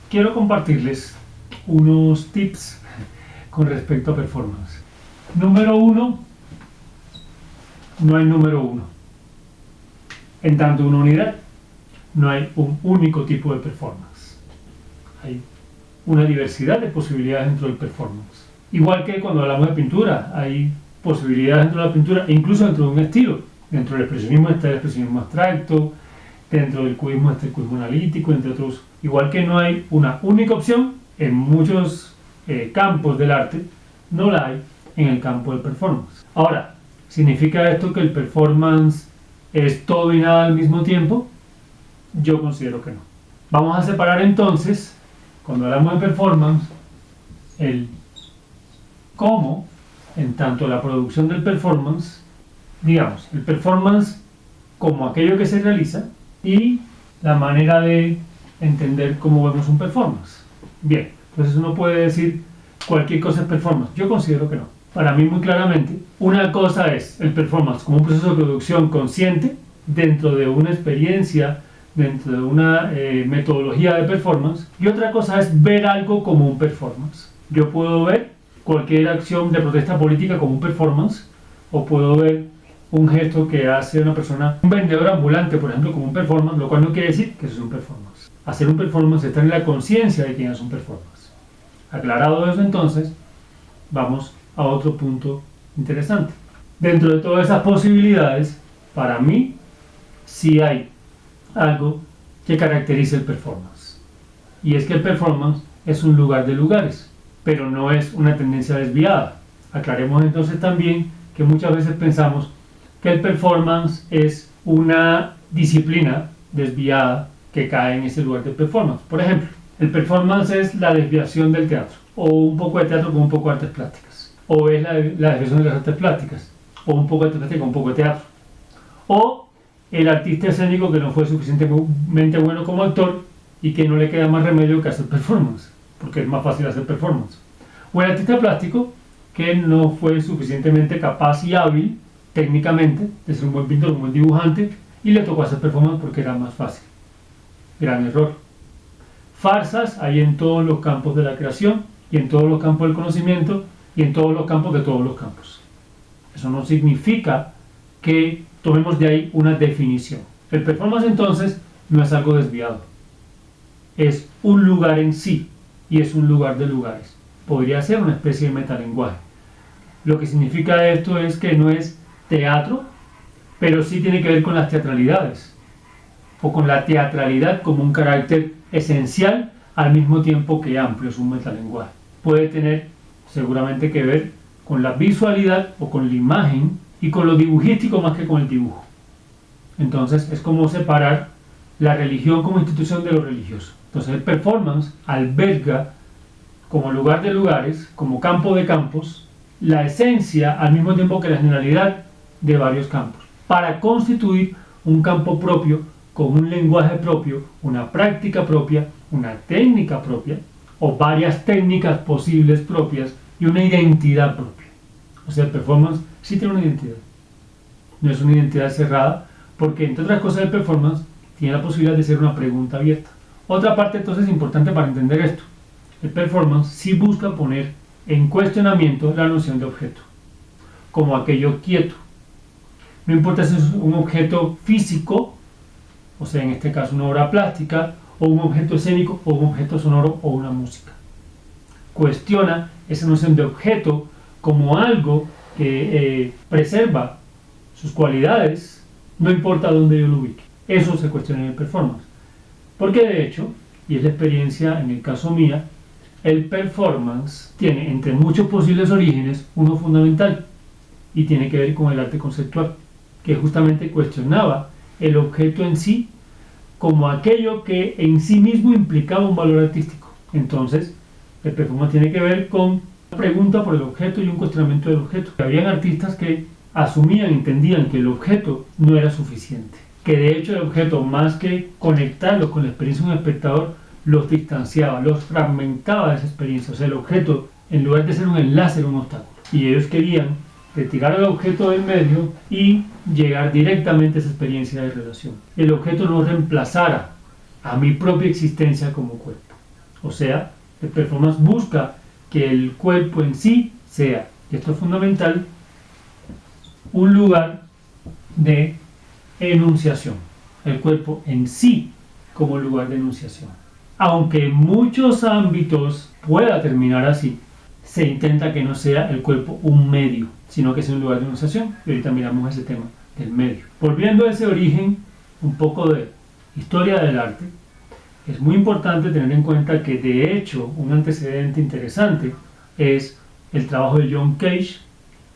quiero compartirles unos tips con respecto a performance. Número 1, no hay número 1. En tanto una unidad, no hay un único tipo de performance. Hay una diversidad de posibilidades dentro del performance. Igual que cuando hablamos de pintura, hay posibilidades dentro de la pintura, e incluso dentro de un estilo. Dentro del expresionismo está el expresionismo abstracto, dentro del cubismo está el cubismo analítico, entre otros. Igual que no hay una única opción en muchos campos del arte, no la hay en el campo del performance. Ahora, ¿significa esto que el performance es todo y nada al mismo tiempo? Yo considero que no. Vamos a separar entonces, cuando hablamos de performance, el cómo, en tanto la producción del performance, digamos, el performance como aquello que se realiza y la manera de entender cómo vemos un performance. Bien, entonces uno puede decir cualquier cosa es performance. Yo considero que no. Para mí muy claramente, una cosa es el performance como un proceso de producción consciente dentro de una experiencia, dentro de una metodología de performance, y otra cosa es ver algo como un performance. Yo puedo ver cualquier acción de protesta política como un performance, o puedo ver un gesto que hace una persona, un vendedor ambulante, por ejemplo, como un performance, lo cual no quiere decir que eso es un performance. Hacer un performance es estar en la conciencia de quién es un performance. Aclarado eso, entonces, vamos a otro punto interesante. Dentro de todas esas posibilidades, para mí, sí hay algo que caracteriza el performance. Y es que el performance es un lugar de lugares, pero no es una tendencia desviada. Aclaremos entonces también que muchas veces pensamos que el performance es una disciplina desviada que cae en ese lugar de performance. Por ejemplo, el performance es la desviación del teatro, o un poco de teatro con un poco de artes plásticas, o es la desviación de las artes plásticas, o un poco de artes plásticas con un poco de teatro, o el artista escénico que no fue suficientemente bueno como actor y que no le queda más remedio que hacer performance, porque es más fácil hacer performance, o el artista plástico que no fue suficientemente capaz y hábil técnicamente de ser un buen pintor, un buen dibujante, y le tocó hacer performance porque era más fácil. Gran error. Farsas hay en todos los campos de la creación, y en todos los campos del conocimiento, y en todos los campos de todos los campos. Eso no significa que tomemos de ahí una definición. El performance entonces no es algo desviado, es un lugar en sí, y es un lugar de lugares. Podría ser una especie de metalenguaje. Lo que significa esto es que no es teatro, pero sí tiene que ver con las teatralidades, o con la teatralidad como un carácter esencial al mismo tiempo que amplio, es un metalenguaje. Puede tener seguramente que ver con la visualidad o con la imagen y con lo dibujístico más que con el dibujo. Entonces es como separar la religión como institución de lo religioso. Entonces el performance alberga como lugar de lugares, como campo de campos, la esencia al mismo tiempo que la generalidad de varios campos, para constituir un campo propio, con un lenguaje propio, una práctica propia, una técnica propia, o varias técnicas posibles propias, y una identidad propia. O sea, el performance sí tiene una identidad. No es una identidad cerrada, porque entre otras cosas el performance tiene la posibilidad de ser una pregunta abierta. Otra parte entonces importante para entender esto. El performance sí busca poner en cuestionamiento la noción de objeto, como aquello quieto. No importa si es un objeto físico, o sea, en este caso una obra plástica, o un objeto escénico, o un objeto sonoro, o una música. Cuestiona esa noción de objeto como algo que preserva sus cualidades, no importa dónde yo lo ubique. Eso se cuestiona en el performance. Porque de hecho, y es la experiencia en el caso mía, el performance tiene entre muchos posibles orígenes uno fundamental, y tiene que ver con el arte conceptual, que justamente cuestionaba el objeto en sí como aquello que en sí mismo implicaba un valor artístico. Entonces, el performance tiene que ver con una pregunta por el objeto y un cuestionamiento del objeto. Habían artistas que asumían, entendían que el objeto no era suficiente, que de hecho el objeto, más que conectarlo con la experiencia de un espectador, los distanciaba, los fragmentaba de esa experiencia. O sea, el objeto, en lugar de ser un enlace, era un obstáculo. Y ellos querían retirar el objeto del medio y llegar directamente a esa experiencia de relación. El objeto no reemplazara a mi propia existencia como cuerpo. O sea, el performance busca que el cuerpo en sí sea, y esto es fundamental, un lugar de enunciación. El cuerpo en sí como lugar de enunciación. Aunque en muchos ámbitos pueda terminar así, se intenta que no sea el cuerpo un medio, sino que sea un lugar de enunciación. Y ahorita miramos ese tema del medio. Volviendo a ese origen, un poco de historia del arte, es muy importante tener en cuenta que de hecho un antecedente interesante es el trabajo de John Cage,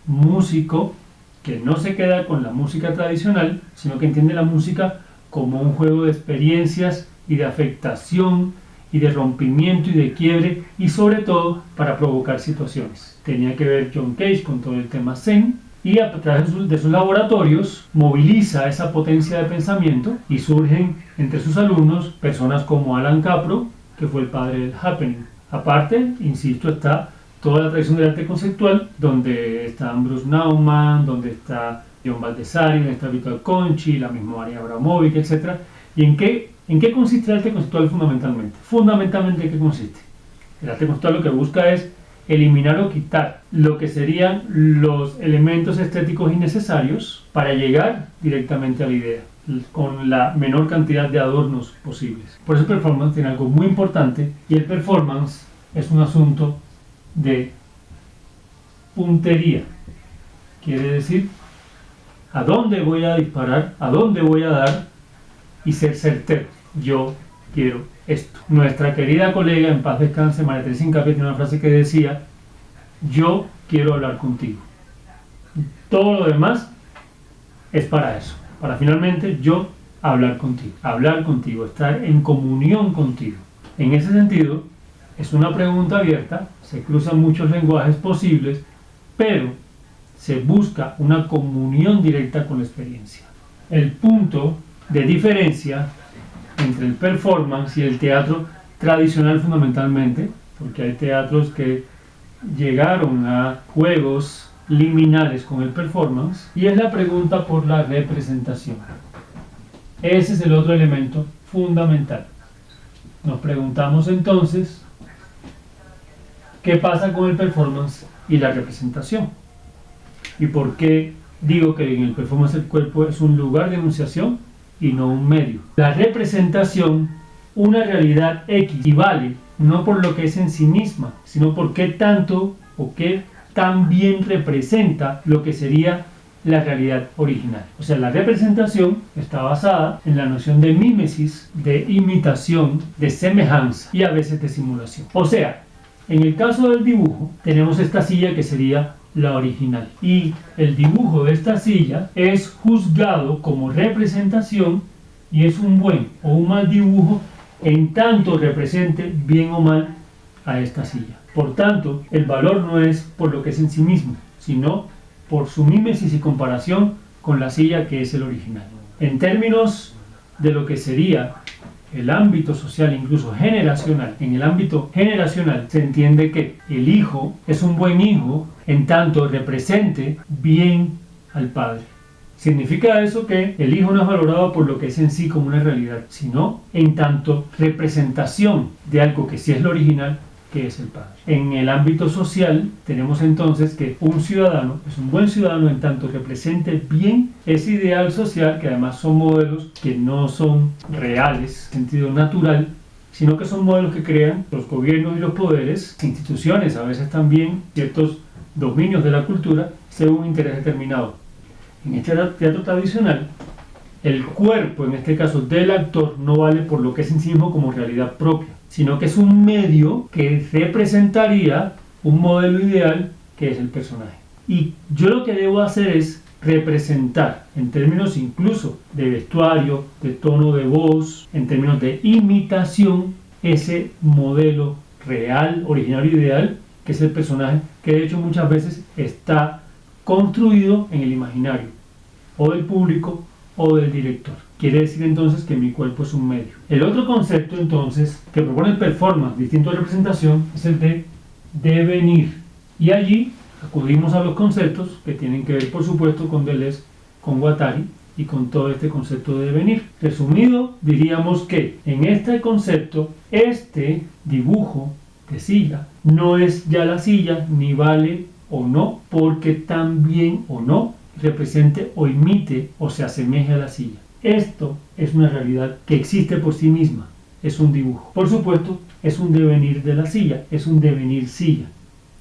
músico que no se queda con la música tradicional, sino que entiende la música como un juego de experiencias y de afectación y de rompimiento y de quiebre, y sobre todo para provocar situaciones. Tenía que ver John Cage con todo el tema Zen, y a través de sus laboratorios moviliza esa potencia de pensamiento y surgen entre sus alumnos personas como Alan Capro, que fue el padre del happening. Aparte, insisto, está toda la tradición del arte conceptual, donde está Bruce Nauman, donde está John Baldessari, donde está Vítor Conchi, la misma María Abramovic, etc. ¿Y en qué consiste el arte conceptual fundamentalmente? Fundamentalmente, ¿en qué consiste? El arte conceptual lo que busca es eliminar o quitar lo que serían los elementos estéticos innecesarios para llegar directamente a la idea, con la menor cantidad de adornos posibles. Por eso el performance tiene algo muy importante, y el performance es un asunto de puntería. Quiere decir a dónde voy a disparar, a dónde voy a dar y ser certero. Yo quiero esto. Nuestra querida colega, en paz descanse, María Teresa Hincapié, tiene una frase que decía: yo quiero hablar contigo. Todo lo demás es para eso, para finalmente yo hablar contigo, estar en comunión contigo. En ese sentido, es una pregunta abierta, se cruzan muchos lenguajes posibles, pero se busca una comunión directa con la experiencia. El punto de diferencia entre el performance y el teatro tradicional, fundamentalmente, porque hay teatros que llegaron a juegos liminales con el performance, y es la pregunta por la representación. Ese es el otro elemento fundamental. Nos preguntamos entonces, ¿qué pasa con el performance y la representación? ¿Y por qué digo que en el performance el cuerpo es un lugar de enunciación y no un medio? La representación, una realidad equivale no por lo que es en sí misma, sino por qué tanto o qué tan bien representa lo que sería la realidad original. O sea, la representación está basada en la noción de mímesis, de imitación, de semejanza y a veces de simulación. O sea, en el caso del dibujo, tenemos esta silla que sería la original, y el dibujo de esta silla es juzgado como representación y es un buen o un mal dibujo en tanto represente bien o mal a esta silla. Por tanto, el valor no es por lo que es en sí mismo, sino por su mímesis y comparación con la silla que es el original. En términos de lo que sería el ámbito social, incluso generacional, en el ámbito generacional se entiende que el hijo es un buen hijo en tanto represente bien al padre. Significa eso que el hijo no es valorado por lo que es en sí como una realidad, sino en tanto representación de algo que sí es lo original, que es el padre. En el ámbito social tenemos entonces que un ciudadano es un buen ciudadano en tanto represente bien ese ideal social, que además son modelos que no son reales en sentido natural, sino que son modelos que crean los gobiernos y los poderes, instituciones, a veces también ciertos dominios de la cultura, según un interés determinado. En este teatro tradicional, el cuerpo, en este caso del actor, no vale por lo que es en sí mismo como realidad propia, sino que es un medio que representaría un modelo ideal que es el personaje. Y yo lo que debo hacer es representar, en términos incluso de vestuario, de tono de voz, en términos de imitación, ese modelo real, original y ideal, que es el personaje, que de hecho muchas veces está construido en el imaginario, o del público o del director. Quiere decir entonces que mi cuerpo es un medio. El otro concepto entonces que propone el performance distinto de representación es el de devenir. Y allí acudimos a los conceptos que tienen que ver por supuesto con Deleuze, con Guattari, y con todo este concepto de devenir. Resumido, diríamos que en este concepto, este dibujo de silla no es ya la silla, ni vale o no, porque también o no represente o imite o se asemeje a la silla. Esto es una realidad que existe por sí misma, es un dibujo. Por supuesto, es un devenir de la silla, es un devenir silla.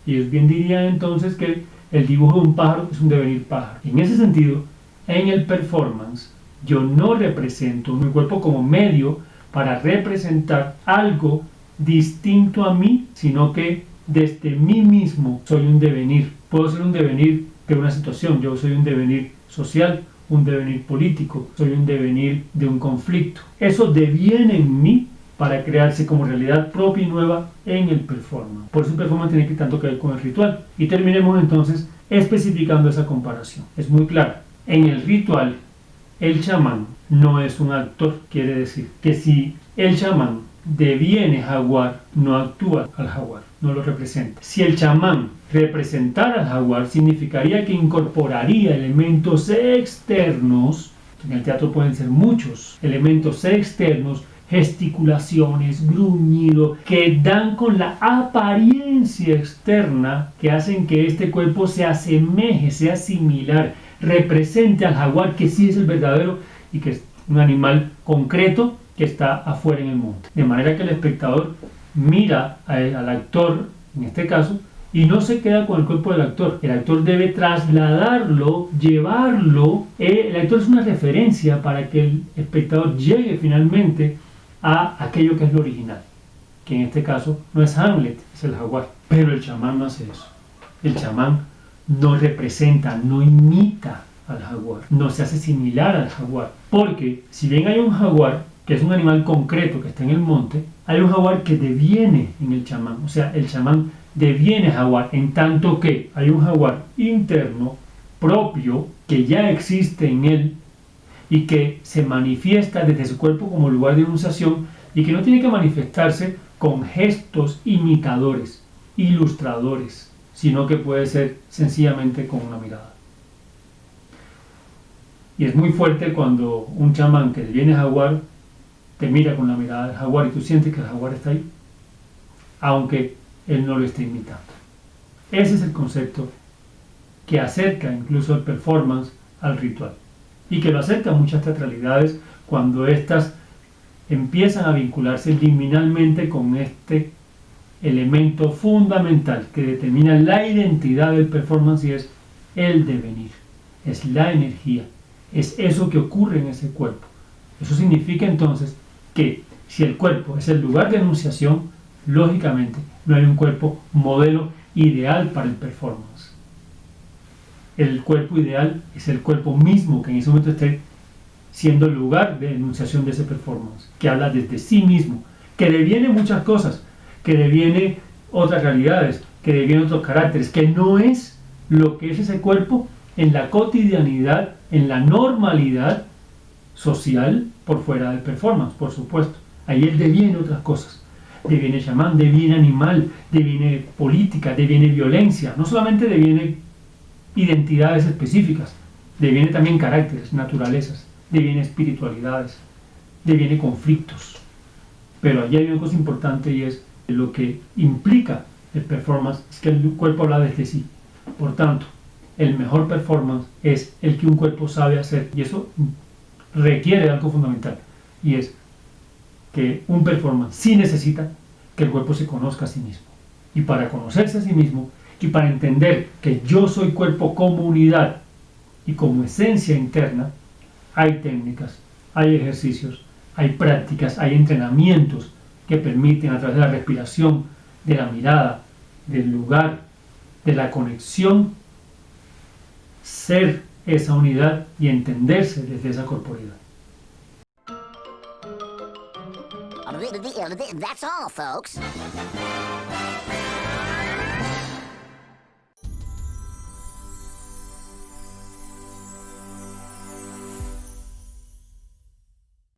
Y ellos bien dirían entonces que el dibujo de un pájaro es un devenir pájaro. En ese sentido, en el performance, yo no represento mi cuerpo como medio para representar algo distinto a mí, sino que desde mí mismo soy un devenir. Puedo ser un devenir de una situación, yo soy un devenir social, un devenir político, soy un devenir de un conflicto. Eso deviene en mí para crearse como realidad propia y nueva en el performance. Por eso el performance tiene que tanto que ver con el ritual. Y terminemos entonces especificando esa comparación. Es muy claro. En el ritual, el chamán no es un actor. Quiere decir que si el chamán deviene jaguar, no actúa al jaguar, no lo representa. Si el chamán representara al jaguar, significaría que incorporaría elementos externos. En el teatro pueden ser muchos elementos externos, gesticulaciones, gruñido, que dan con la apariencia externa que hacen que este cuerpo se asemeje, sea similar, represente al jaguar, que sí es el verdadero y que es un animal concreto que está afuera en el monte. De manera que el espectador mira al actor, en este caso, y no se queda con el cuerpo del actor. El actor debe trasladarlo, llevarlo. El actor es una referencia para que el espectador llegue finalmente a aquello que es lo original, que en este caso no es Hamlet, es el jaguar. Pero el chamán no hace eso. El chamán no representa, no imita al jaguar, no se hace similar al jaguar, porque si bien hay un jaguar que es un animal concreto que está en el monte, hay un jaguar que deviene en el chamán, o sea, el chamán deviene jaguar, en tanto que hay un jaguar interno, propio, que ya existe en él y que se manifiesta desde su cuerpo como lugar de enunciación y que no tiene que manifestarse con gestos imitadores, ilustradores, sino que puede ser sencillamente con una mirada. Y es muy fuerte cuando un chamán que deviene jaguar te mira con la mirada del jaguar y tú sientes que el jaguar está ahí, aunque él no lo esté imitando. Ese es el concepto que acerca incluso el performance al ritual y que lo acerca a muchas teatralidades cuando éstas empiezan a vincularse liminalmente con este elemento fundamental que determina la identidad del performance y es el devenir, es la energía, es eso que ocurre en ese cuerpo. Eso significa entonces que si el cuerpo es el lugar de enunciación, lógicamente no hay un cuerpo modelo ideal para el performance. El cuerpo ideal es el cuerpo mismo que en ese momento esté siendo el lugar de enunciación de ese performance, que habla desde sí mismo, que deviene muchas cosas, que deviene otras realidades, que deviene otros caracteres, que no es lo que es ese cuerpo en la cotidianidad, en la normalidad social por fuera del performance, por supuesto. Ahí él deviene otras cosas. Deviene chamán, deviene animal, deviene política, deviene violencia. No solamente deviene identidades específicas, deviene también caracteres, naturalezas, deviene espiritualidades, deviene conflictos. Pero allí hay una cosa importante y es lo que implica el performance, es que el cuerpo habla desde sí. Por tanto, el mejor performance es el que un cuerpo sabe hacer, y eso requiere algo fundamental, y es que un performance sí necesita que el cuerpo se conozca a sí mismo. Y para conocerse a sí mismo, y para entender que yo soy cuerpo como unidad y como esencia interna, hay técnicas, hay ejercicios, hay prácticas, hay entrenamientos que permiten a través de la respiración, de la mirada, del lugar, de la conexión, ser esa unidad y entenderse desde esa corporeidad. That's all, folks.